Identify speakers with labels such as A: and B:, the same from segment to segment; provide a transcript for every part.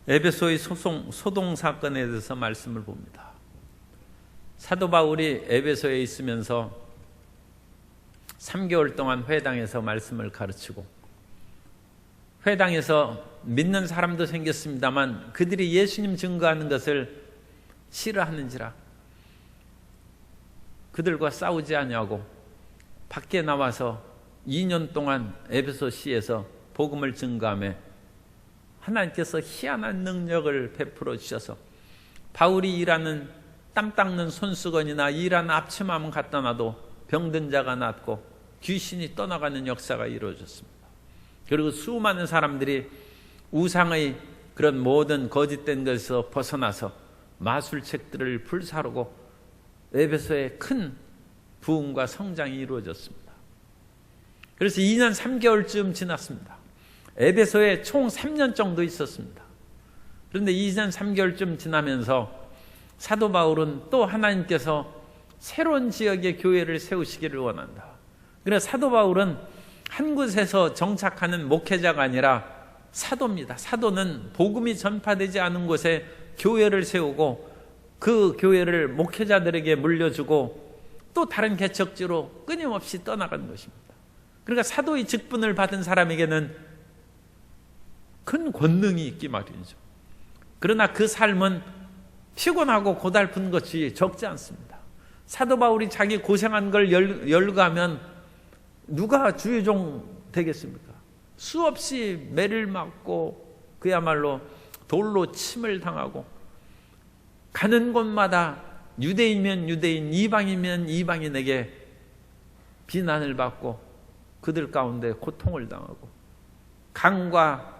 A: 에베소의 소동 사건에 대해서 말씀을 봅니다. 사도 바울이 에베소에 있으면서 3개월 동안 회당에서 말씀을 가르치고, 회당에서 믿는 사람도 생겼습니다만 그들이 예수님 증거하는 것을 싫어하는지라 그들과 싸우지 아니하고 밖에 나와서 2년 동안 에베소시에서 복음을 증거하며 하나님께서 희한한 능력을 베풀어 주셔서 바울이 일하는 땀 닦는 손수건이나 일하는 앞치마만 갖다 놔도 병든 자가 낫고 귀신이 떠나가는 역사가 이루어졌습니다. 그리고 수많은 사람들이 우상의 그런 모든 거짓된 것에서 벗어나서 마술책들을 불사르고 에베소에 큰 부흥과 성장이 이루어졌습니다. 그래서 2년 3개월쯤 지났습니다. 에베소에 총 3년 정도 있었습니다. 그런데 2년 3개월쯤 지나면서 사도 바울은 또 하나님께서 새로운 지역의 교회를 세우시기를 원한다. 그래서 사도 바울은 한 곳에서 정착하는 목회자가 아니라 사도입니다. 사도는 복음이 전파되지 않은 곳에 교회를 세우고 그 교회를 목회자들에게 물려주고 또 다른 개척지로 끊임없이 떠나가는 것입니다. 그러니까 사도의 직분을 받은 사람에게는 큰 권능이 있기 마련이죠. 그러나 그 삶은 피곤하고 고달픈 것이 적지 않습니다. 사도 바울이 자기 고생한 걸 열거하면 누가 주의종 되겠습니까? 수없이 매를 맞고 그야말로 돌로 침을 당하고 가는 곳마다 유대인이면 유대인, 이방이면 이방인에게 비난을 받고 그들 가운데 고통을 당하고 강과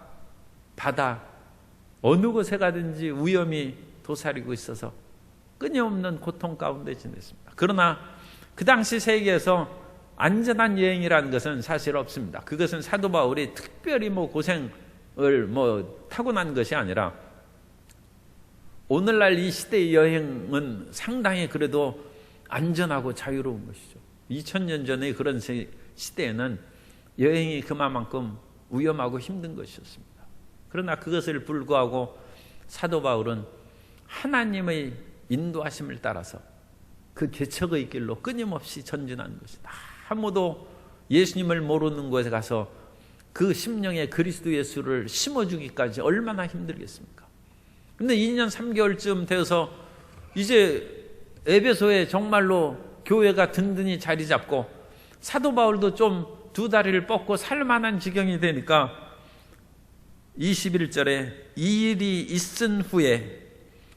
A: 바다 어느 곳에 가든지 위험이 도사리고 있어서 끊임없는 고통 가운데 지냈습니다. 그러나 그 당시 세계에서 안전한 여행이라는 것은 사실 없습니다. 그것은 사도 바울이 특별히 고생을 타고난 것이 아니라 오늘날 이 시대의 여행은 상당히 그래도 안전하고 자유로운 것이죠. 2000년 전의 그런 시대에는 여행이 그만큼 위험하고 힘든 것이었습니다. 그러나 그것을 불구하고 사도 바울은 하나님의 인도하심을 따라서 그 개척의 길로 끊임없이 전진한 것이다. 아무도 예수님을 모르는 곳에 가서 그 심령에 그리스도 예수를 심어주기까지 얼마나 힘들겠습니까? 그런데 2년 3개월쯤 되어서 이제 에베소에 정말로 교회가 든든히 자리 잡고 사도 바울도 좀 두 다리를 뻗고 살만한 지경이 되니까 21절에 이 일이 있은 후에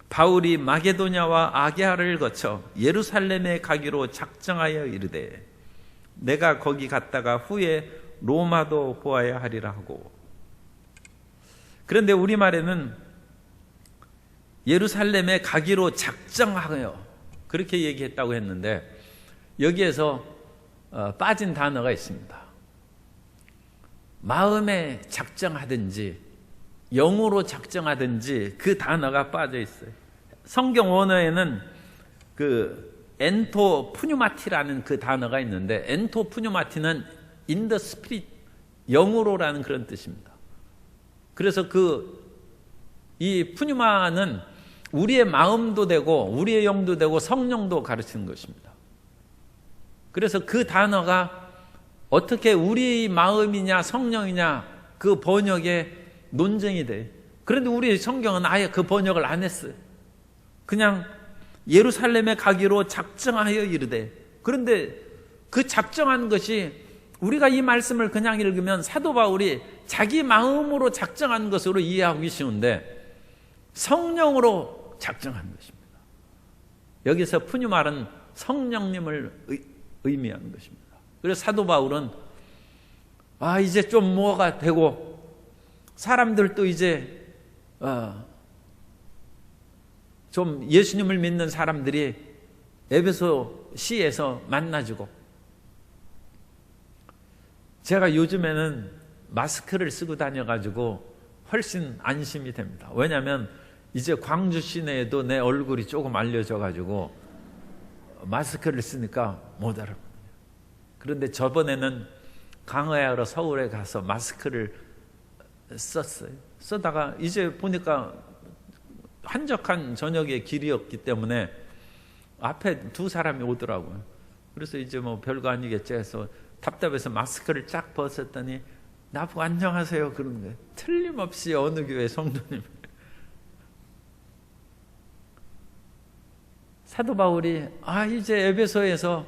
A: 바울이 마게도냐와 아게아를 거쳐 예루살렘에 가기로 작정하여 이르되 내가 거기 갔다가 후에 로마도 보아야 하리라 하고. 그런데 우리말에는 예루살렘에 가기로 작정하여 그렇게 얘기했다고 했는데 여기에서 빠진 단어가 있습니다. 마음에 작정하든지 영으로 작정하든지 그 단어가 빠져 있어요. 성경 원어에는 그 엔토 푸뉴마티라는 그 단어가 있는데 엔토 푸뉴마티는 in the spirit, 영으로라는 그런 뜻입니다. 그래서 이 푸뉴마는 우리의 마음도 되고 우리의 영도 되고 성령도 가르치는 것입니다. 그래서 그 단어가 어떻게 우리 마음이냐 성령이냐 그 번역에 논쟁이 돼. 그런데 우리 성경은 아예 그 번역을 안 했어요. 그냥 예루살렘에 가기로 작정하여 이르되. 그런데 그 작정한 것이 우리가 이 말씀을 그냥 읽으면 사도 바울이 자기 마음으로 작정한 것으로 이해하기 쉬운데 성령으로 작정한 것입니다. 여기서 푸뉴말은 성령님을 의미하는 것입니다. 그래서 사도 바울은 이제 좀 뭐가 되고 사람들도 이제 좀 예수님을 믿는 사람들이 에베소 시에서 만나주고, 제가 요즘에는 마스크를 쓰고 다녀가지고 훨씬 안심이 됩니다. 왜냐하면 이제 광주 시내에도 내 얼굴이 조금 알려져가지고 마스크를 쓰니까 못 알아보네요. 그런데 저번에는 강화하러 서울에 가서 마스크를 썼어요. 쓰다가 이제 보니까 한적한 저녁의 길이었기 때문에 앞에 두 사람이 오더라고요. 그래서 이제 뭐 별거 아니겠지 해서 답답해서 마스크를 쫙 벗었더니 나보고 안녕하세요 그러는 거예요. 틀림없이 어느 교회 성도님. 사도 바울이 이제 에베소에서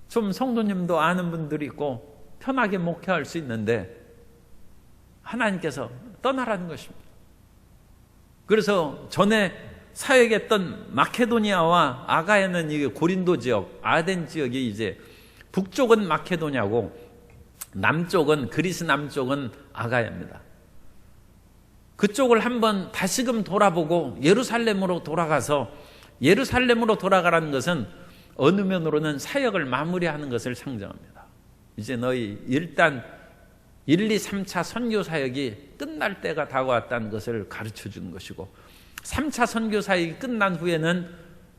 A: 좀 성도님도 아는 분들이 있고 편하게 목회할 수 있는데 하나님께서 떠나라는 것입니다. 그래서 전에 사역했던 마케도니아와 아가야는 이게 고린도 지역, 아덴 지역이 이제 북쪽은 마케도니아고 남쪽은 그리스 남쪽은 아가야입니다. 그쪽을 한번 다시금 돌아보고 예루살렘으로 돌아가서 예루살렘으로 돌아가라는 것은 어느 면으로는 사역을 마무리하는 것을 상정합니다. 이제 너희 일단 1, 2, 3차 선교 사역이 끝날 때가 다가왔다는 것을 가르쳐 주는 것이고 3차 선교 사역이 끝난 후에는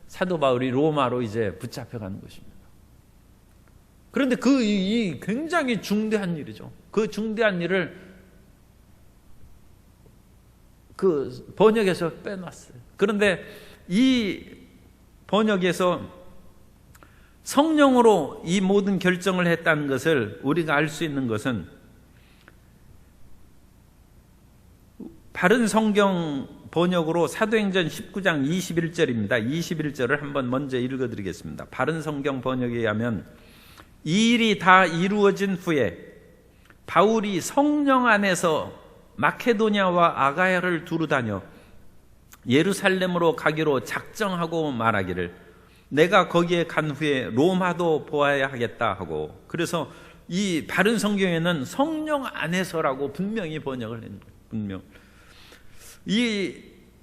A: 사도 바울이 로마로 이제 붙잡혀가는 것입니다. 그런데 이 굉장히 중대한 일이죠. 그 중대한 일을 그 번역에서 빼놨어요. 그런데 이 번역에서 성령으로 이 모든 결정을 했다는 것을 우리가 알 수 있는 것은 바른 성경 번역으로 사도행전 19장 21절입니다. 21절을 한번 먼저 읽어드리겠습니다. 바른 성경 번역에 의하면 이 일이 다 이루어진 후에 바울이 성령 안에서 마케도니아와 아가야를 두루 다녀 예루살렘으로 가기로 작정하고 말하기를 내가 거기에 간 후에 로마도 보아야 하겠다 하고 그래서 이 바른 성경에는 성령 안에서라고 분명히 번역을 했는 거예요. 분명. 이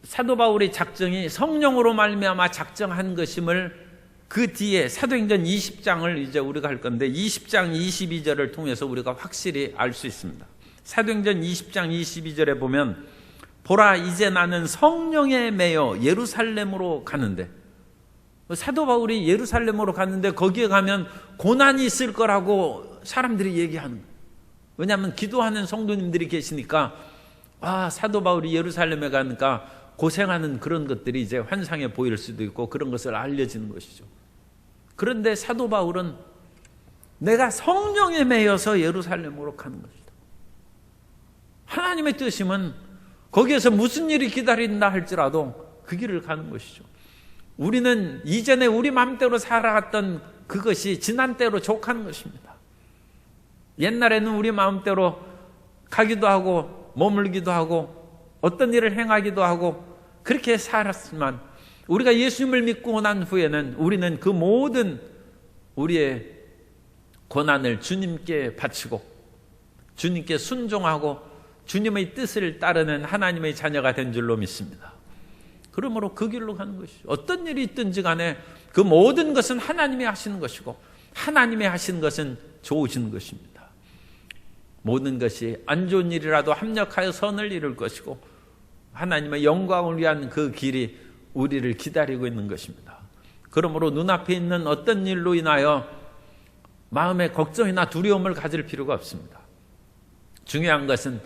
A: 사도 바울의 작정이 성령으로 말미암아 작정한 것임을 그 뒤에 사도행전 20장을 이제 우리가 할 건데 20장 22절을 통해서 우리가 확실히 알 수 있습니다. 사도행전 20장 22절에 보면 보라 이제 나는 성령에 매여 예루살렘으로 가는데 사도 바울이 예루살렘으로 갔는데 거기에 가면 고난이 있을 거라고 사람들이 얘기하는 거예요. 왜냐하면 기도하는 성도님들이 계시니까 사도 바울이 예루살렘에 가니까 고생하는 그런 것들이 이제 환상에 보일 수도 있고 그런 것을 알려지는 것이죠. 그런데 사도 바울은 내가 성령에 매여서 예루살렘으로 가는 것이다. 하나님의 뜻이면 거기에서 무슨 일이 기다린다 할지라도 그 길을 가는 것이죠. 우리는 이전에 우리 마음대로 살아갔던 그것이 지난 때로 족하는 것입니다. 옛날에는 우리 마음대로 가기도 하고 머물기도 하고 어떤 일을 행하기도 하고 그렇게 살았지만 우리가 예수님을 믿고 난 후에는 우리는 그 모든 우리의 고난을 주님께 바치고 주님께 순종하고 주님의 뜻을 따르는 하나님의 자녀가 된 줄로 믿습니다. 그러므로 그 길로 가는 것이죠. 어떤 일이 있든지 간에 그 모든 것은 하나님이 하시는 것이고 하나님이 하시는 것은 좋으신 것입니다. 모든 것이 안 좋은 일이라도 합력하여 선을 이룰 것이고 하나님의 영광을 위한 그 길이 우리를 기다리고 있는 것입니다. 그러므로 눈앞에 있는 어떤 일로 인하여 마음에 걱정이나 두려움을 가질 필요가 없습니다. 중요한 것은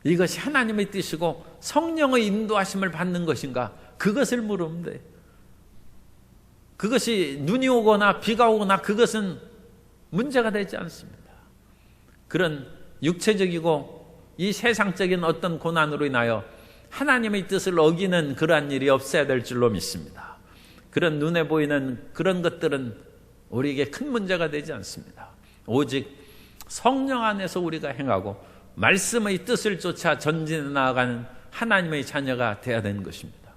A: 이것이 하나님의 뜻이고 성령의 인도하심을 받는 것인가 그것을 물으면 돼요. 그것이 눈이 오거나 비가 오거나 그것은 문제가 되지 않습니다. 그런 육체적이고 이 세상적인 어떤 고난으로 인하여 하나님의 뜻을 어기는 그러한 일이 없어야 될 줄로 믿습니다. 그런 눈에 보이는 그런 것들은 우리에게 큰 문제가 되지 않습니다. 오직 성령 안에서 우리가 행하고 말씀의 뜻을 쫓아 전진해 나아가는 하나님의 자녀가 되어야 되는 것입니다.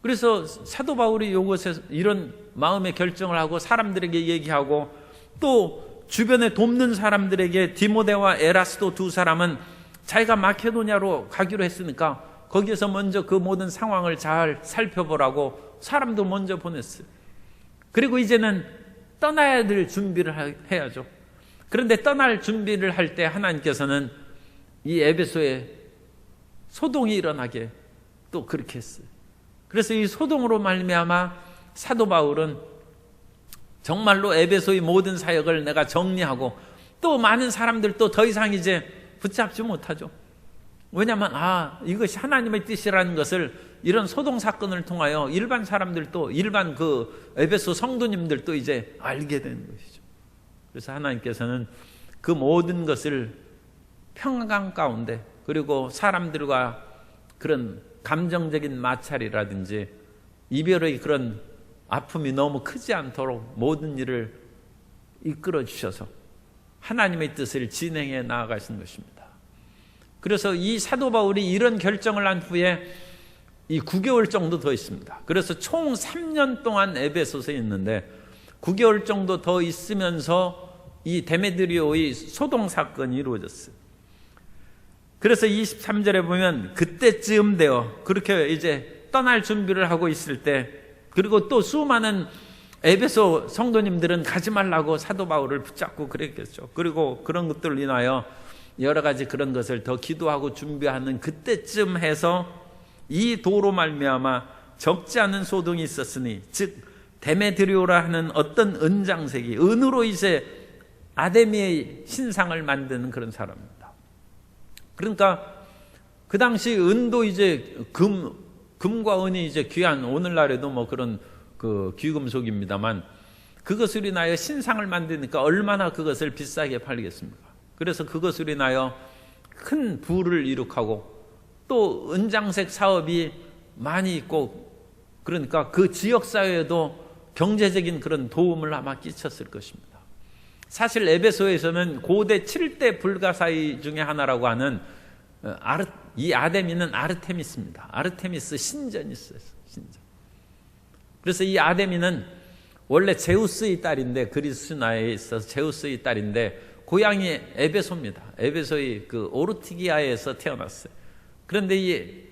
A: 그래서 사도 바울이 이곳에서 이런 마음의 결정을 하고 사람들에게 얘기하고 또 주변에 돕는 사람들에게 디모데와 에라스도 두 사람은 자기가 마케도니아로 가기로 했으니까 거기에서 먼저 그 모든 상황을 잘 살펴보라고 사람도 먼저 보냈어요. 그리고 이제는 떠나야 될 준비를 해야죠. 그런데 떠날 준비를 할 때 하나님께서는 이 에베소에 소동이 일어나게 또 그렇게 했어요. 그래서 이 소동으로 말미암아 사도 바울은 정말로 에베소의 모든 사역을 내가 정리하고 또 많은 사람들 또 더 이상 이제 붙잡지 못하죠. 왜냐하면 이것이 하나님의 뜻이라는 것을 이런 소동 사건을 통하여 일반 사람들도, 일반 그 에베소 성도님들도 이제 알게 되는 것이죠. 그래서 하나님께서는 그 모든 것을 평강 가운데, 그리고 사람들과 그런 감정적인 마찰이라든지 이별의 그런 아픔이 너무 크지 않도록 모든 일을 이끌어 주셔서 하나님의 뜻을 진행해 나아가신 것입니다. 그래서 이 사도 바울이 이런 결정을 한 후에 이 9개월 정도 더 있습니다. 그래서 총 3년 동안 에베소서에 있는데 9개월 정도 더 있으면서 이 데메드리오의 소동 사건이 이루어졌어요. 그래서 23절에 보면 그때쯤 되어 그렇게 이제 떠날 준비를 하고 있을 때, 그리고 또 수많은 에베소 성도님들은 가지 말라고 사도 바울을 붙잡고 그랬겠죠. 그리고 그런 것들을 인하여 여러 가지 그런 것을 더 기도하고 준비하는 그때쯤 해서 이 도로 말미암아 적지 않은 소동이 있었으니, 즉 데메드리오라 하는 어떤 은장색이, 은으로 이제 아데미의 신상을 만드는 그런 사람입니다. 그러니까 그 당시 은도 이제 금과 은이 이제 귀한, 오늘날에도 뭐 그런 그 귀금속입니다만, 그것을 인하여 신상을 만드니까 얼마나 그것을 비싸게 팔리겠습니까? 그래서 그것을 인하여 큰 부를 이룩하고 또 은장색 사업이 많이 있고, 그러니까 그 지역사회에도 경제적인 그런 도움을 아마 끼쳤을 것입니다. 사실 에베소에서는 고대 7대 불가사의 중에 하나라고 하는 이 아데미는 아르테미스입니다. 아르테미스 신전이 있어요. 신전. 그래서 이 아데미는 원래 제우스의 딸인데, 그리스 신화에 있어서 제우스의 딸인데 고향이 에베소입니다. 에베소의 그 오르티기아에서 태어났어요. 그런데 이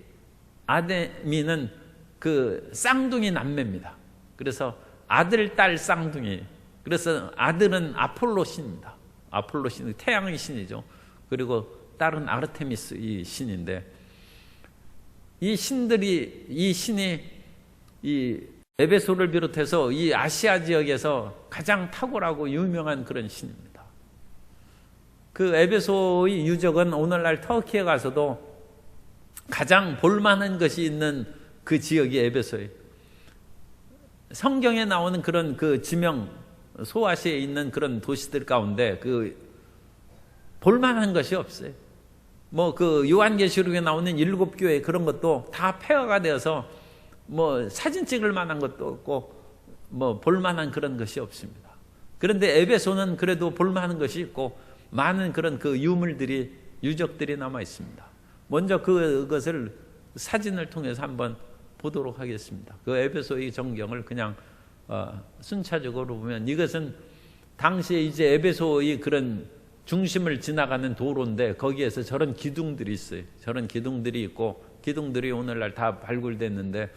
A: 아데미는 그 쌍둥이 남매입니다. 그래서 아들, 딸 쌍둥이. 그래서 아들은 아폴로 신입니다. 아폴로 신, 태양의 신이죠. 그리고 딸은 아르테미스 이 신인데, 이 신이 이 에베소를 비롯해서 이 아시아 지역에서 가장 탁월하고 유명한 그런 신입니다. 그 에베소의 유적은 오늘날 터키에 가서도 가장 볼만한 것이 있는 그 지역이 에베소예요. 성경에 나오는 그런 그 지명, 소아시아에 있는 그런 도시들 가운데 그 볼만한 것이 없어요. 뭐 그 요한계시록에 나오는 7교회 그런 것도 다 폐허가 되어서 뭐 사진 찍을 만한 것도 없고 뭐 볼만한 그런 것이 없습니다. 그런데 에베소는 그래도 볼만한 것이 있고 많은 그런 그 유물들이, 유적들이 남아 있습니다. 먼저 그것을 사진을 통해서 한번 보도록 하겠습니다. 그 에베소의 전경을 그냥 순차적으로 보면, 이것은 당시에 이제 에베소의 그런 중심을 지나가는 도로인데 거기에서 저런 기둥들이 있어요. 저런 기둥들이 있고, 기둥들이 오늘날 다 발굴됐는데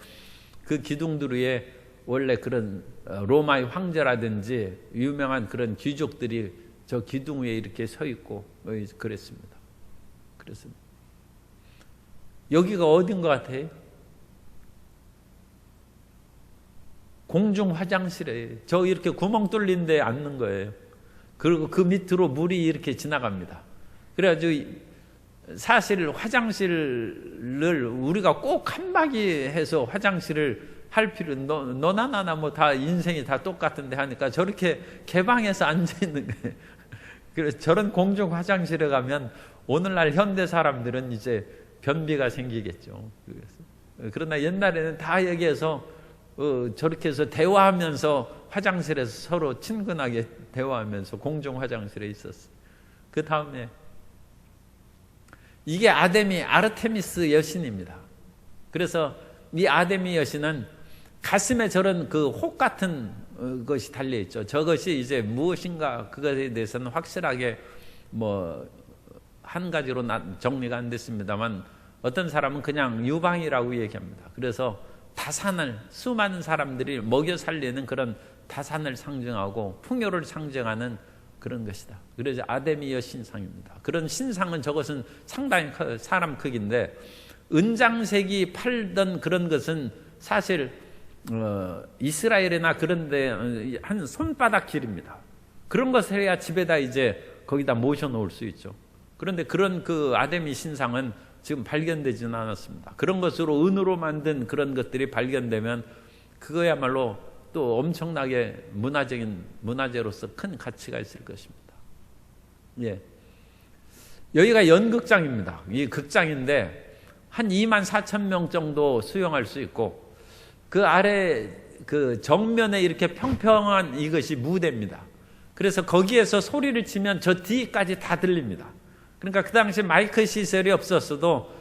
A: 그 기둥들 위에 원래 그런 로마의 황제라든지 유명한 그런 귀족들이 저 기둥 위에 이렇게 서 있고 그랬습니다. 그랬습니다. 여기가 어딘 것 같아요? 공중 화장실에 저 이렇게 구멍 뚫린 데 앉는 거예요. 그리고 그 밑으로 물이 이렇게 지나갑니다. 그래가지고 사실 화장실을 우리가 꼭 칸막이 해서 화장실을 할 필요는 너나 나나 뭐 다 인생이 다 똑같은데 하니까 저렇게 개방해서 앉아 있는 거예요. 그래서 저런 공중 화장실에 가면 오늘날 현대 사람들은 이제 변비가 생기겠죠. 그러나 옛날에는 다 여기에서 저렇게 해서 대화하면서 화장실에서 서로 친근하게 대화하면서 공중 화장실에 있었어요. 그 다음에 이게 아르테미스 여신입니다. 그래서 이 아데미 여신은 가슴에 저런 그 혹 같은 것이 달려 있죠. 저것이 이제 무엇인가 그것에 대해서는 확실하게 뭐 한 가지로 정리가 안 됐습니다만, 어떤 사람은 그냥 유방이라고 얘기합니다. 그래서 다산을, 수많은 사람들이 먹여 살리는 그런 다산을 상징하고 풍요를 상징하는 그런 것이다. 그래서 아데미 여신상입니다. 그런 신상은 저것은 상당히 사람 크기인데, 은장색이 팔던 그런 것은 사실 이스라엘이나 그런 데 한 손바닥 길입니다. 그런 것을 해야 집에다 이제 거기다 모셔 놓을 수 있죠. 그런데 그런 그 아데미 신상은 지금 발견되지는 않았습니다. 그런 것으로 은으로 만든 그런 것들이 발견되면 그거야말로 또 엄청나게 문화재로서 큰 가치가 있을 것입니다. 예. 여기가 연극장입니다. 이 극장인데 한 24,000명 정도 수용할 수 있고, 그 아래 그 정면에 이렇게 평평한 이것이 무대입니다. 그래서 거기에서 소리를 치면 저 뒤까지 다 들립니다. 그러니까 그 당시 마이크 시설이 없었어도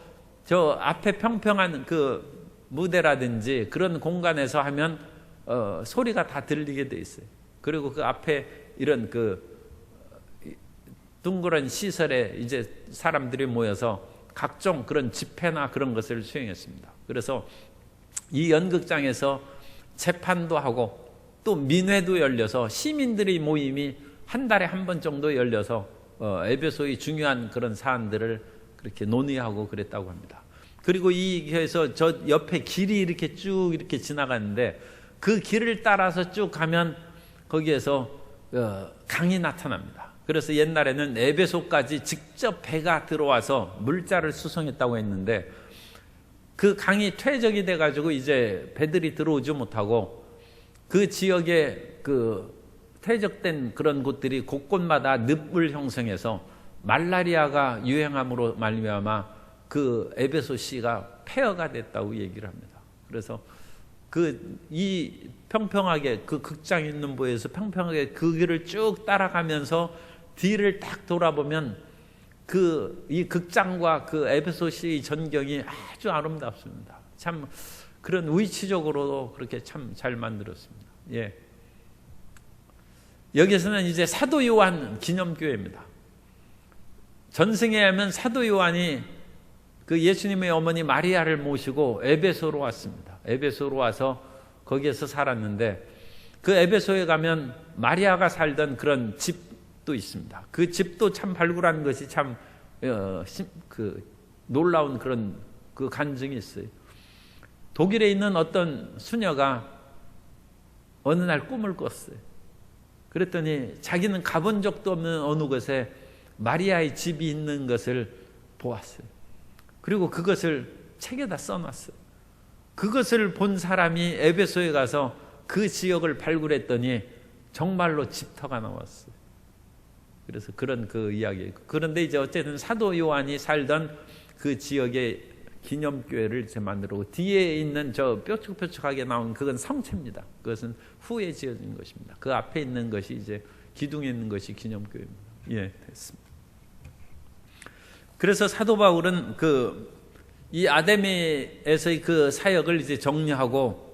A: 저 앞에 평평한 그 무대라든지 그런 공간에서 하면 소리가 다 들리게 돼 있어요. 그리고 그 앞에 이런 그 둥그런 시설에 이제 사람들이 모여서 각종 그런 집회나 그런 것을 수행했습니다. 그래서 이 연극장에서 재판도 하고 또 민회도 열려서 시민들의 모임이 한 달에 한 번 정도 열려서 에베소의 중요한 그런 사안들을 그렇게 논의하고 그랬다고 합니다. 그리고 이 교회에서 저 옆에 길이 이렇게 쭉 이렇게 지나가는데 그 길을 따라서 쭉 가면 거기에서 강이 나타납니다. 그래서 옛날에는 에베소까지 직접 배가 들어와서 물자를 수송했다고 했는데 그 강이 퇴적이 돼가지고 이제 배들이 들어오지 못하고 그 지역에 그 퇴적된 그런 곳들이 곳곳마다 늪을 형성해서 말라리아가 유행함으로 말미암아 그 에베소시가 폐허가 됐다고 얘기를 합니다. 그래서 이 평평하게 그 극장 있는 부에서 평평하게 그 길을 쭉 따라가면서 뒤를 딱 돌아보면 이 극장과 그 에베소시의 전경이 아주 아름답습니다. 참 그런 위치적으로도 그렇게 참 잘 만들었습니다. 예. 여기서는 이제 사도 요한 기념교회입니다. 전승에 하면 사도 요한이 그 예수님의 어머니 마리아를 모시고 에베소로 왔습니다. 에베소로 와서 거기에서 살았는데 그 에베소에 가면 마리아가 살던 그런 집도 있습니다. 그 집도 참 발굴하는 것이 참 놀라운 그런 그 간증이 있어요. 독일에 있는 어떤 수녀가 어느 날 꿈을 꿨어요. 그랬더니 자기는 가본 적도 없는 어느 곳에 마리아의 집이 있는 것을 보았어요. 그리고 그것을 책에다 써놨어요. 그것을 본 사람이 에베소에 가서 그 지역을 발굴했더니 정말로 집터가 나왔어요. 그래서 그런 그 이야기. 그런데 이제 어쨌든 사도 요한이 살던 그 지역의 기념교회를 이제 만들고 뒤에 있는 저 뾰족뾰족하게 나온 그건 성체입니다. 그것은 후에 지어진 것입니다. 그 앞에 있는 것이 이제 기둥에 있는 것이 기념교회입니다. 예, 됐습니다. 그래서 사도 바울은 이 아데미에서의 그 사역을 이제 정리하고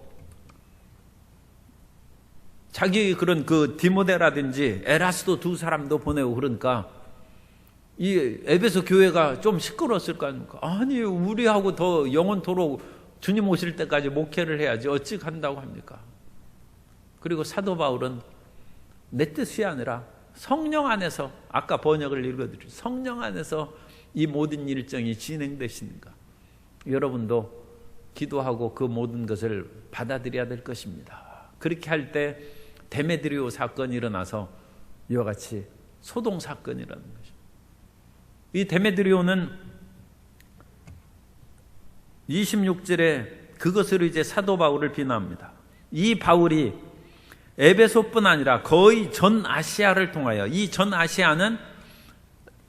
A: 자기 그런 그 디모데라든지 에라스도 두 사람도 보내고 그러니까 이 에베소 교회가 좀 시끄러웠을 거 아닙니까? 아니 우리하고 더 영원토록 주님 오실 때까지 목회를 해야지 어찌 간다고 합니까? 그리고 사도 바울은 내 뜻이 아니라 성령 안에서 아까 번역을 읽어드렸죠. 성령 안에서 이 모든 일정이 진행되시는가? 여러분도 기도하고 그 모든 것을 받아들여야 될 것입니다. 그렇게 할 때 데메드리오 사건이 일어나서 이와 같이 소동 사건이라는 것입니다. 이 데메드리오는 26절에 그것으로 이제 사도 바울을 비난합니다. 이 바울이 에베소뿐 아니라 거의 전 아시아를 통하여, 이 전 아시아는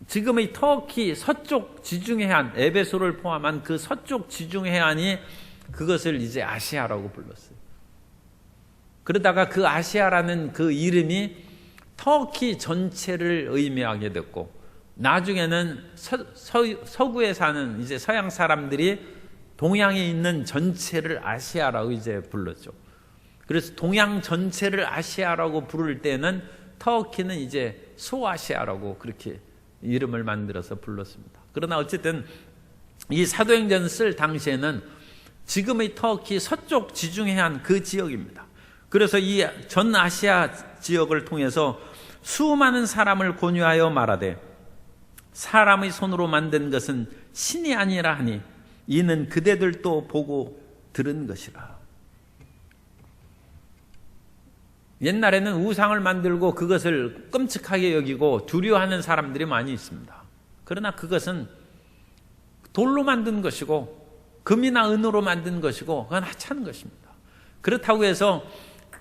A: 지금의 터키 서쪽 지중해안, 에베소를 포함한 그 서쪽 지중해안이 그것을 이제 아시아라고 불렀어요. 그러다가 그 아시아라는 그 이름이 터키 전체를 의미하게 됐고, 나중에는 서구에 사는 이제 서양 사람들이 동양에 있는 전체를 아시아라고 이제 불렀죠. 그래서 동양 전체를 아시아라고 부를 때는 터키는 이제 소아시아라고 그렇게 이름을 만들어서 불렀습니다. 그러나 어쨌든 이 사도행전을 쓸 당시에는 지금의 터키 서쪽 지중해안 그 지역입니다. 그래서 이 전 아시아 지역을 통해서 수많은 사람을 권유하여 말하되 사람의 손으로 만든 것은 신이 아니라 하니 이는 그대들도 보고 들은 것이라. 옛날에는 우상을 만들고 그것을 끔찍하게 여기고 두려워하는 사람들이 많이 있습니다. 그러나 그것은 돌로 만든 것이고 금이나 은으로 만든 것이고 그건 하찮은 것입니다. 그렇다고 해서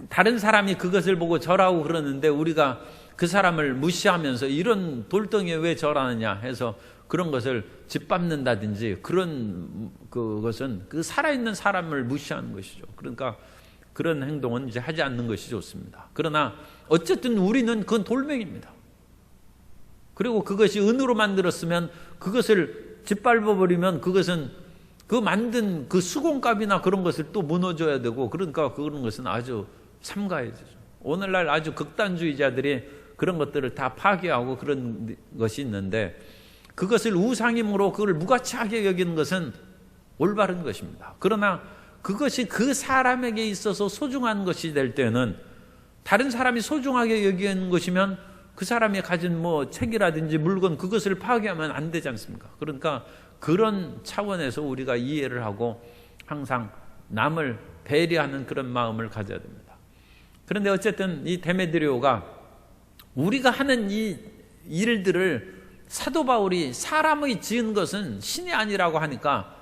A: 다른 사람이 그것을 보고 절하고 그러는데 우리가 그 사람을 무시하면서 이런 돌덩이에 왜 절하느냐 해서 그런 것을 짓밟는다든지 그런 그것은 그 살아있는 사람을 무시하는 것이죠. 그러니까 그런 행동은 이제 하지 않는 것이 좋습니다. 그러나 어쨌든 우리는 그건 돌멩이입니다. 그리고 그것이 은으로 만들었으면 그것을 짓밟아버리면 그것은 그 만든 그 수공값이나 그런 것을 또 무너져야 되고 그러니까 그런 것은 아주 삼가해야 되죠. 오늘날 아주 극단주의자들이 그런 것들을 다 파괴하고 그런 것이 있는데 그것을 우상임으로 그걸 무가치하게 여기는 것은 올바른 것입니다. 그러나 그것이 그 사람에게 있어서 소중한 것이 될 때는 다른 사람이 소중하게 여기는 것이면 그 사람이 가진 뭐 책이라든지 물건 그것을 파괴하면 안 되지 않습니까? 그러니까 그런 차원에서 우리가 이해를 하고 항상 남을 배려하는 그런 마음을 가져야 됩니다. 그런데 어쨌든 이 데메드리오가 우리가 하는 이 일들을 사도 바울이 사람의 지은 것은 신이 아니라고 하니까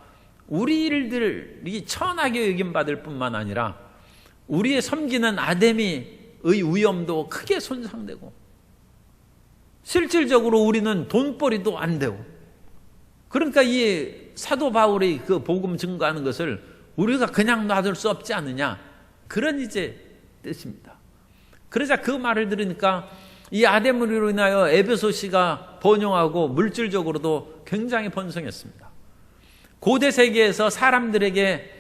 A: 우리 일들이 천하게 여김받을 뿐만 아니라 우리의 섬기는 아데미의 위엄도 크게 손상되고 실질적으로 우리는 돈벌이도 안 되고 그러니까 이 사도 바울의 그 복음 증거하는 것을 우리가 그냥 놔둘 수 없지 않느냐 그런 이제 뜻입니다. 그러자 그 말을 들으니까 이 아데미로 인하여 에베소시가 번영하고 물질적으로도 굉장히 번성했습니다. 고대 세계에서 사람들에게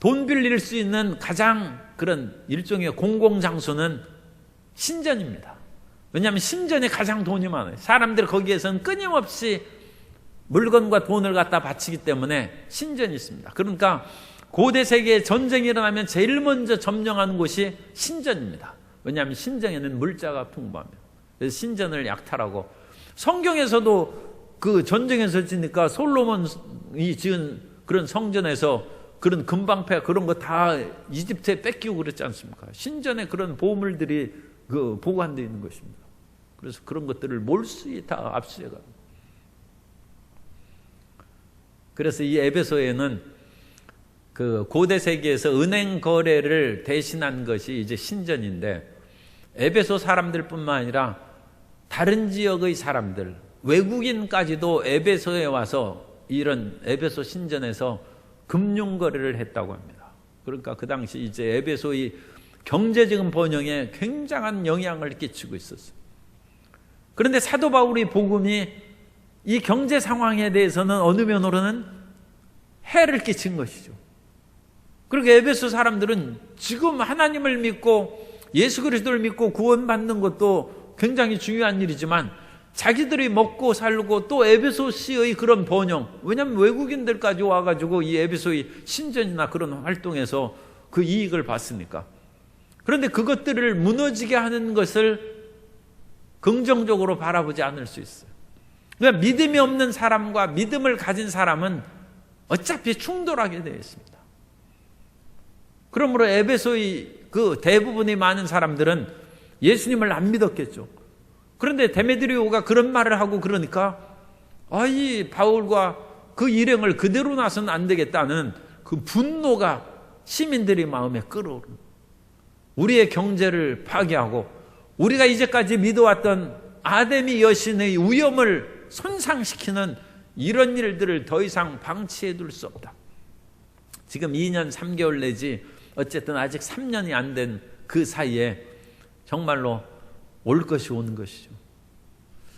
A: 돈 빌릴 수 있는 가장 그런 일종의 공공장소는 신전입니다. 왜냐하면 신전에 가장 돈이 많아요. 사람들이 거기에서는 끊임없이 물건과 돈을 갖다 바치기 때문에 신전이 있습니다. 그러니까 고대 세계에 전쟁이 일어나면 제일 먼저 점령하는 곳이 신전입니다. 왜냐하면 신전에는 물자가 풍부합니다. 그래서 신전을 약탈하고 성경에서도 그 전쟁에서 지니까 솔로몬이 지은 그런 성전에서 그런 금방패 그런 거 다 이집트에 뺏기고 그랬지 않습니까? 신전에 그런 보물들이 그 보관되어 있는 것입니다. 그래서 그런 것들을 몰수히 다 압수해갑니다. 그래서 이 에베소에는 그 고대 세계에서 은행 거래를 대신한 것이 이제 신전인데 에베소 사람들뿐만 아니라 다른 지역의 사람들, 외국인까지도 에베소에 와서 이런 에베소 신전에서 금융 거래를 했다고 합니다. 그러니까 그 당시 이제 에베소의 경제적인 번영에 굉장한 영향을 끼치고 있었어요. 그런데 사도 바울의 복음이 이 경제 상황에 대해서는 어느 면으로는 해를 끼친 것이죠. 그리고 에베소 사람들은 지금 하나님을 믿고 예수 그리스도를 믿고 구원받는 것도 굉장히 중요한 일이지만 자기들이 먹고 살고 또 에베소시의 그런 번영, 왜냐하면 외국인들까지 와가지고 이 에베소의 신전이나 그런 활동에서 그 이익을 봤으니까. 그런데 그것들을 무너지게 하는 것을 긍정적으로 바라보지 않을 수 있어요. 그러니까 믿음이 없는 사람과 믿음을 가진 사람은 어차피 충돌하게 되어 있습니다. 그러므로 에베소의 그 대부분이 많은 사람들은 예수님을 안 믿었겠죠. 그런데 데메드리오가 그런 말을 하고 그러니까 이 바울과 그 일행을 그대로 놔서는 안 되겠다는 그 분노가 시민들의 마음에 끌어오릅니다. 우리의 경제를 파괴하고 우리가 이제까지 믿어왔던 아데미 여신의 위엄을 손상시키는 이런 일들을 더 이상 방치해 둘 수 없다. 지금 2년 3개월 내지 어쨌든 아직 3년이 안 된 그 사이에 정말로 올 것이 오는 것이죠.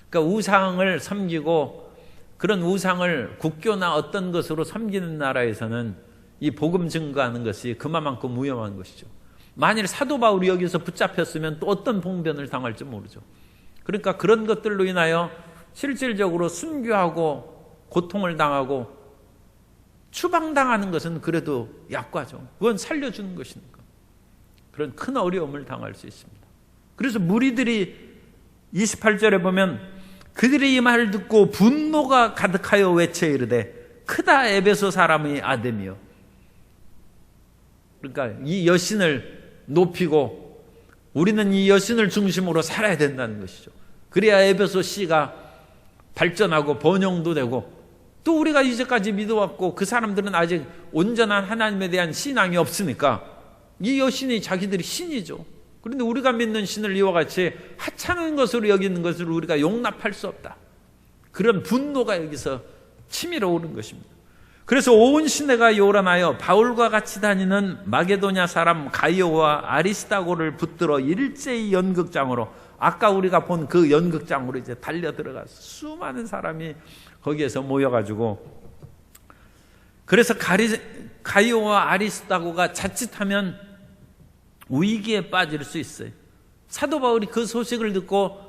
A: 그러니까 우상을 섬기고 그런 우상을 국교나 어떤 것으로 섬기는 나라에서는 이 복음 증거하는 것이 그만큼 위험한 것이죠. 만일 사도 바울이 여기서 붙잡혔으면 또 어떤 봉변을 당할지 모르죠. 그러니까 그런 것들로 인하여 실질적으로 순교하고 고통을 당하고 추방당하는 것은 그래도 약과죠. 그건 살려주는 것이니까. 그런 큰 어려움을 당할 수 있습니다. 그래서 무리들이 28절에 보면 그들이 이 말을 듣고 분노가 가득하여 외쳐 이르되 크다 에베소 사람의 아데미여. 그러니까 이 여신을 높이고 우리는 이 여신을 중심으로 살아야 된다는 것이죠. 그래야 에베소 시가 발전하고 번영도 되고 또 우리가 이제까지 믿어왔고 그 사람들은 아직 온전한 하나님에 대한 신앙이 없으니까 이 여신이 자기들이 신이죠. 그런데 우리가 믿는 신을 이와 같이 하찮은 것으로 여기는 것을 우리가 용납할 수 없다. 그런 분노가 여기서 치밀어 오른 것입니다. 그래서 온 시내가 요란하여 바울과 같이 다니는 마게도냐 사람 가이오와 아리스다고를 붙들어 일제히 연극장으로, 아까 우리가 본 그 연극장으로 이제 달려 들어가서 수많은 사람이 거기에서 모여가지고, 그래서 가이오와 아리스다고가 자칫하면 위기에 빠질 수 있어요. 사도 바울이 그 소식을 듣고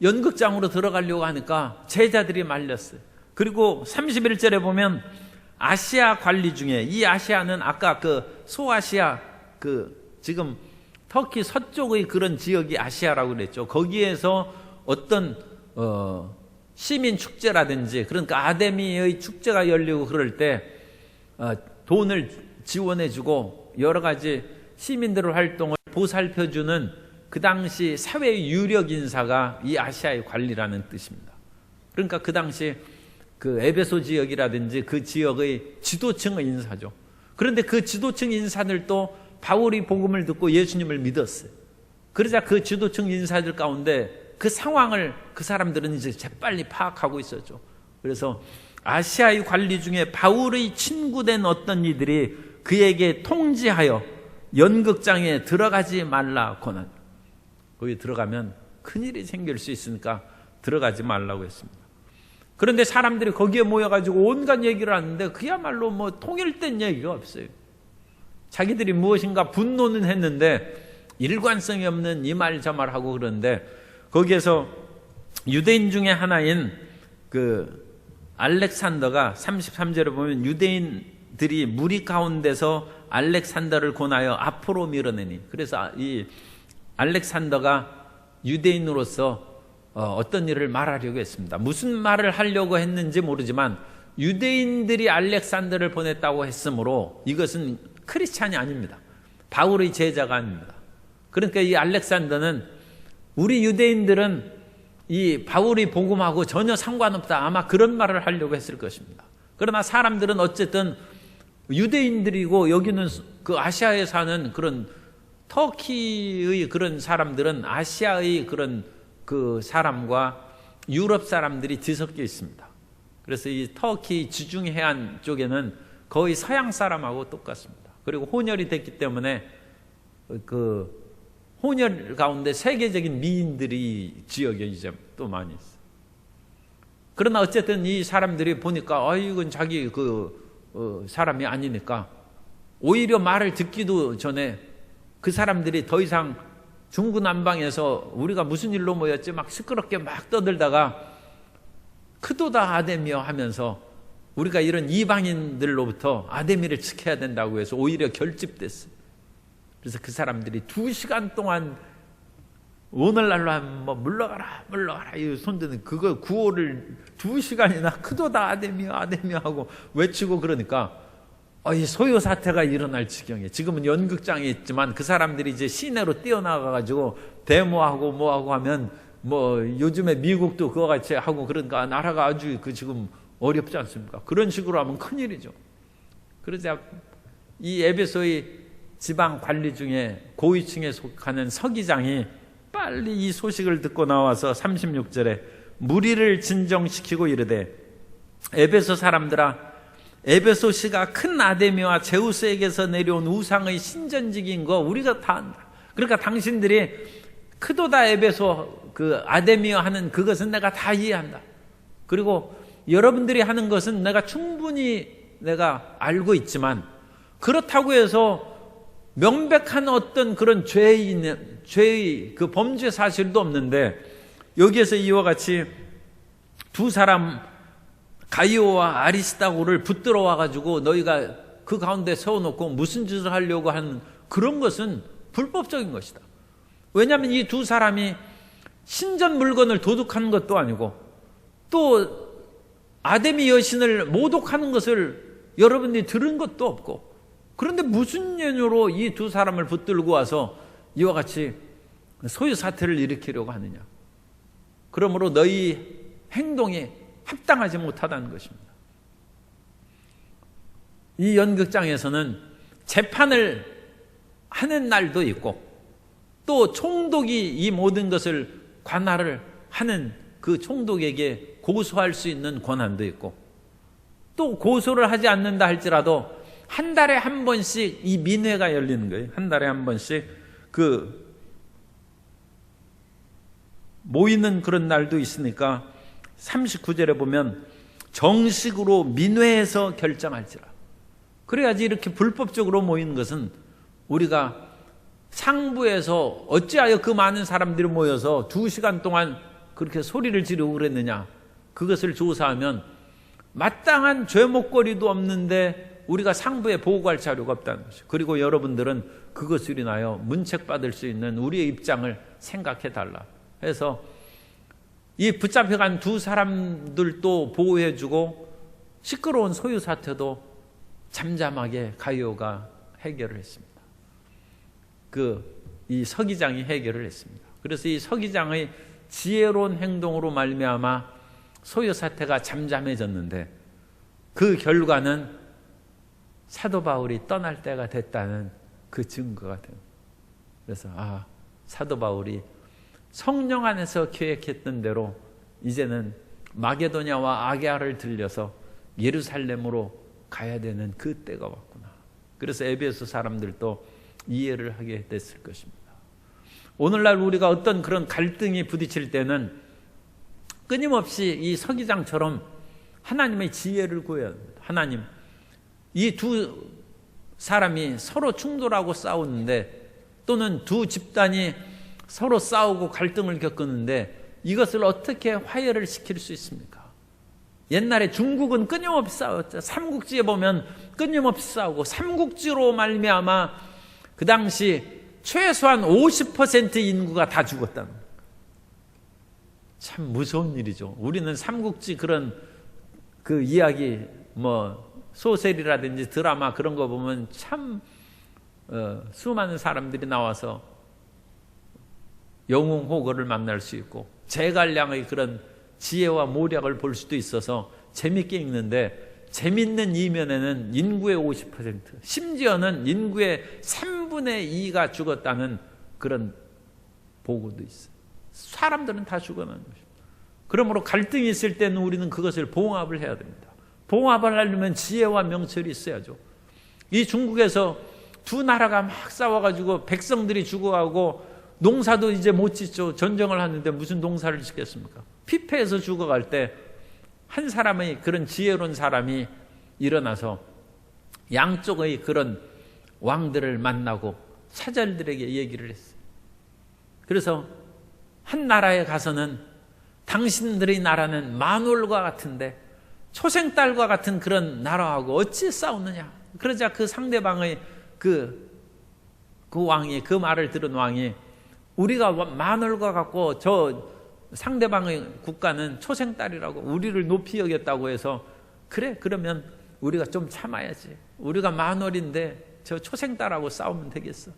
A: 연극장으로 들어가려고 하니까 제자들이 말렸어요. 그리고 31절에 보면 아시아 관리 중에, 이 아시아는 아까 그 소아시아, 그 지금 터키 서쪽의 그런 지역이 아시아라고 그랬죠. 거기에서 어떤 시민 축제라든지, 그러니까 아데미의 축제가 열리고 그럴 때 돈을 지원해주고 여러 가지 시민들의 활동을 보살펴주는 그 당시 사회의 유력 인사가 이 아시아의 관리라는 뜻입니다. 그러니까 그 당시 그 에베소 지역이라든지 그 지역의 지도층의 인사죠. 그런데 그 지도층 인사들도 바울이 복음을 듣고 예수님을 믿었어요. 그러자 그 지도층 인사들 가운데 그 상황을 그 사람들은 이제 재빨리 파악하고 있었죠. 그래서 아시아의 관리 중에 바울의 친구된 어떤 이들이 그에게 통지하여 연극장에 들어가지 말라 권하니, 거기 들어가면 큰일이 생길 수 있으니까 들어가지 말라고 했습니다. 그런데 사람들이 거기에 모여가지고 온갖 얘기를 하는데 그야말로 뭐 통일된 얘기가 없어요. 자기들이 무엇인가 분노는 했는데 일관성이 없는 이 말 저 말 하고 그러는데, 거기에서 유대인 중에 하나인 그 알렉산더가 33절에 보면 유대인들이 무리 가운데서 알렉산더를 권하여 앞으로 밀어내니, 그래서 이 알렉산더가 유대인으로서 어떤 일을 말하려고 했습니다. 무슨 말을 하려고 했는지 모르지만 유대인들이 알렉산더를 보냈다고 했으므로 이것은 크리스찬이 아닙니다. 바울의 제자가 아닙니다. 그러니까 이 알렉산더는 우리 유대인들은 이 바울이 복음하고 전혀 상관없다, 아마 그런 말을 하려고 했을 것입니다. 그러나 사람들은 어쨌든 유대인들이고 여기는 그 아시아에 사는 그런 터키의 그런 사람들은 아시아의 그런 그 사람과 유럽 사람들이 뒤섞여 있습니다. 그래서 이 터키 지중 해안 쪽에는 거의 서양 사람하고 똑같습니다. 그리고 혼혈이 됐기 때문에 그 혼혈 가운데 세계적인 미인들이 지역에 이제 또 많이 있어요. 그러나 어쨌든 이 사람들이 보니까 이건 자기 사람이 아니니까 오히려 말을 듣기도 전에 그 사람들이 더 이상 중구난방에서 우리가 무슨 일로 모였지 막 시끄럽게 막 떠들다가 크도다 아데미어 하면서 우리가 이런 이방인들로부터 아데미를 지켜야 된다고 해서 오히려 결집됐어요. 그래서 그 사람들이 2시간 동안 오늘날로 하면 뭐 물러가라 이 손드는 그거 구호를 2시간이나 크도다 아데미어 하고 외치고, 그러니까 이 소요 사태가 일어날 지경에, 지금은 연극장에 있지만 그 사람들이 이제 시내로 뛰어나가가지고 데모하고 뭐하고 하면 뭐 요즘에 미국도 그거 같이 하고, 그러니까 나라가 아주 지금 어렵지 않습니까? 그런 식으로 하면 큰일이죠. 그러자 이 에베소의 지방 관리 중에 고위층에 속하는 서기장이 빨리 이 소식을 듣고 나와서 36절에 무리를 진정시키고 이르되, 에베소 사람들아, 에베소시가 큰 아데미와 제우스에게서 내려온 우상의 신전직인 거 우리가 다 안다. 그러니까 당신들이 크도다 에베소 그 아데미어 하는 그것은 내가 다 이해한다. 그리고 여러분들이 하는 것은 내가 충분히 내가 알고 있지만, 그렇다고 해서 명백한 어떤 그런 죄의 그 범죄 사실도 없는데, 여기에서 이와 같이 두 사람 가이오와 아리스다고를 붙들어 와가지고 너희가 그 가운데 세워놓고 무슨 짓을 하려고 하는 그런 것은 불법적인 것이다. 왜냐하면 이 두 사람이 신전 물건을 도둑하는 것도 아니고 또 아데미 여신을 모독하는 것을 여러분들이 들은 것도 없고, 그런데 무슨 연유로 이 두 사람을 붙들고 와서 이와 같이 소유 사태를 일으키려고 하느냐. 그러므로 너희 행동이 합당하지 못하다는 것입니다. 이 연극장에서는 재판을 하는 날도 있고, 또 총독이 이 모든 것을 관할을 하는 그 총독에게 고소할 수 있는 권한도 있고, 또 고소를 하지 않는다 할지라도 한 달에 한 번씩 이 민회가 열리는 거예요. 한 달에 한 번씩 그 모이는 그런 날도 있으니까 39절에 보면 정식으로 민회에서 결정할지라. 그래야지 이렇게 불법적으로 모이는 것은 우리가 상부에서 어찌하여 그 많은 사람들이 모여서 2시간 동안 그렇게 소리를 지르고 그랬느냐, 그것을 조사하면 마땅한 죄목거리도 없는데 우리가 상부에 보고할 자료가 없다는 것이죠. 그리고 여러분들은 그것을 인하여 문책받을 수 있는 우리의 입장을 생각해 달라 해서 이 붙잡혀간 2 사람들도 보호해주고 시끄러운 소유 사태도 잠잠하게 가이오가 해결을 했습니다. 이 서기장이 해결을 했습니다. 그래서 이 서기장의 지혜로운 행동으로 말미암아 소유 사태가 잠잠해졌는데, 그 결과는 사도 바울이 떠날 때가 됐다는 그 증거가 됩니다. 그래서 사도 바울이 성령 안에서 계획했던 대로 이제는 마게도냐와 아게아를 들려서 예루살렘으로 가야 되는 그 때가 왔구나. 그래서 에베소 사람들도 이해를 하게 됐을 것입니다. 오늘날 우리가 어떤 그런 갈등이 부딪힐 때는 끊임없이 이 서기장처럼 하나님의 지혜를 구해야 합니다. 하나님, 이 2 사람이 서로 충돌하고 싸우는데, 또는 2 집단이 서로 싸우고 갈등을 겪었는데 이것을 어떻게 화해를 시킬 수 있습니까? 옛날에 중국은 끊임없이 싸웠죠. 삼국지에 보면 끊임없이 싸우고, 삼국지로 말미암아 그 당시 최소한 50% 인구가 다 죽었다는 거예요. 참 무서운 일이죠. 우리는 삼국지 그런 그 이야기, 소설이라든지 드라마 그런 거 보면 참 수많은 사람들이 나와서 영웅호거를 만날 수 있고 제갈량의 그런 지혜와 모략을 볼 수도 있어서 재밌게 읽는데, 재밌는 이면에는 인구의 50%, 심지어는 인구의 3분의 2가 죽었다는 그런 보고도 있어요. 사람들은 다 죽어나는 것입니다. 그러므로 갈등이 있을 때는 우리는 그것을 봉합을 해야 됩니다. 봉합을 하려면 지혜와 명철이 있어야죠. 이 중국에서 2 나라가 막 싸워가지고 백성들이 죽어가고 농사도 이제 못 짓죠. 전쟁을 하는데 무슨 농사를 짓겠습니까? 피폐해서 죽어갈 때 한 사람의 그런 지혜로운 사람이 일어나서 양쪽의 그런 왕들을 만나고 사절들에게 얘기를 했어요. 그래서 한 나라에 가서는 당신들의 나라는 마놀과 같은데 초생딸과 같은 그런 나라하고 어찌 싸우느냐. 그러자 그 상대방의 그 왕이, 그 말을 들은 왕이, 우리가 마놀과 같고 저 상대방의 국가는 초생딸이라고 우리를 높이 여겼다고 해서, 그래, 그러면 우리가 좀 참아야지. 우리가 마놀인데 저 초생딸하고 싸우면 되겠어.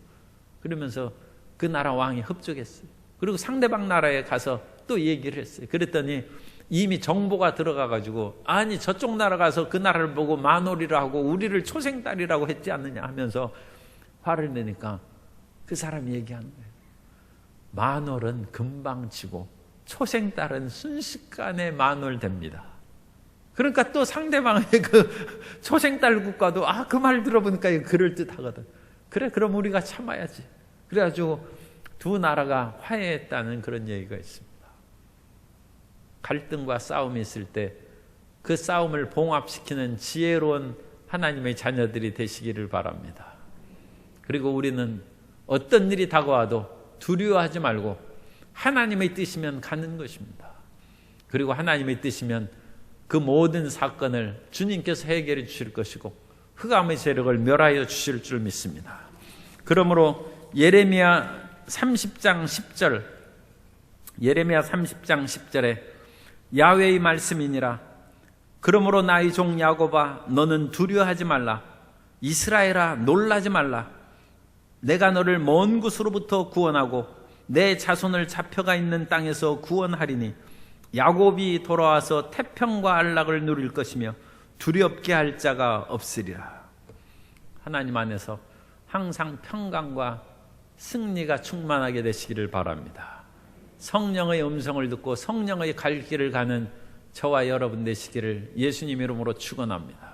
A: 그러면서 그 나라 왕이 협조했어요. 그리고 상대방 나라에 가서 또 얘기를 했어요. 그랬더니 이미 정보가 들어가가지고, 아니 저쪽 나라 가서 그 나라를 보고 마놀이라고 우리를 초생딸이라고 했지 않느냐 하면서 화를 내니까 그 사람이 얘기하는 거예요. 마놀은 금방 지고 초생딸은 순식간에 마놀 됩니다. 그러니까 또 상대방의 그 초생딸 국가도 그 말 들어보니까 그럴듯하거든. 그래, 그럼 우리가 참아야지. 그래가지고 2 나라가 화해했다는 그런 얘기가 있습니다. 갈등과 싸움이 있을 때 그 싸움을 봉합시키는 지혜로운 하나님의 자녀들이 되시기를 바랍니다. 그리고 우리는 어떤 일이 다가와도 두려워하지 말고 하나님의 뜻이면 가는 것입니다. 그리고 하나님의 뜻이면 그 모든 사건을 주님께서 해결해 주실 것이고 흑암의 세력을 멸하여 주실 줄 믿습니다. 그러므로 예레미야 30장 10절, 예레미야 30장 10절에 야훼의 말씀이니라. 그러므로 나의 종 야곱아, 너는 두려워하지 말라. 이스라엘아, 놀라지 말라. 내가 너를 먼 곳으로부터 구원하고 내 자손을 잡혀가 있는 땅에서 구원하리니 야곱이 돌아와서 태평과 안락을 누릴 것이며 두렵게 할 자가 없으리라. 하나님 안에서 항상 평강과 승리가 충만하게 되시기를 바랍니다. 성령의 음성을 듣고 성령의 갈 길을 가는 저와 여러분 되시기를 예수님 이름으로 축원합니다.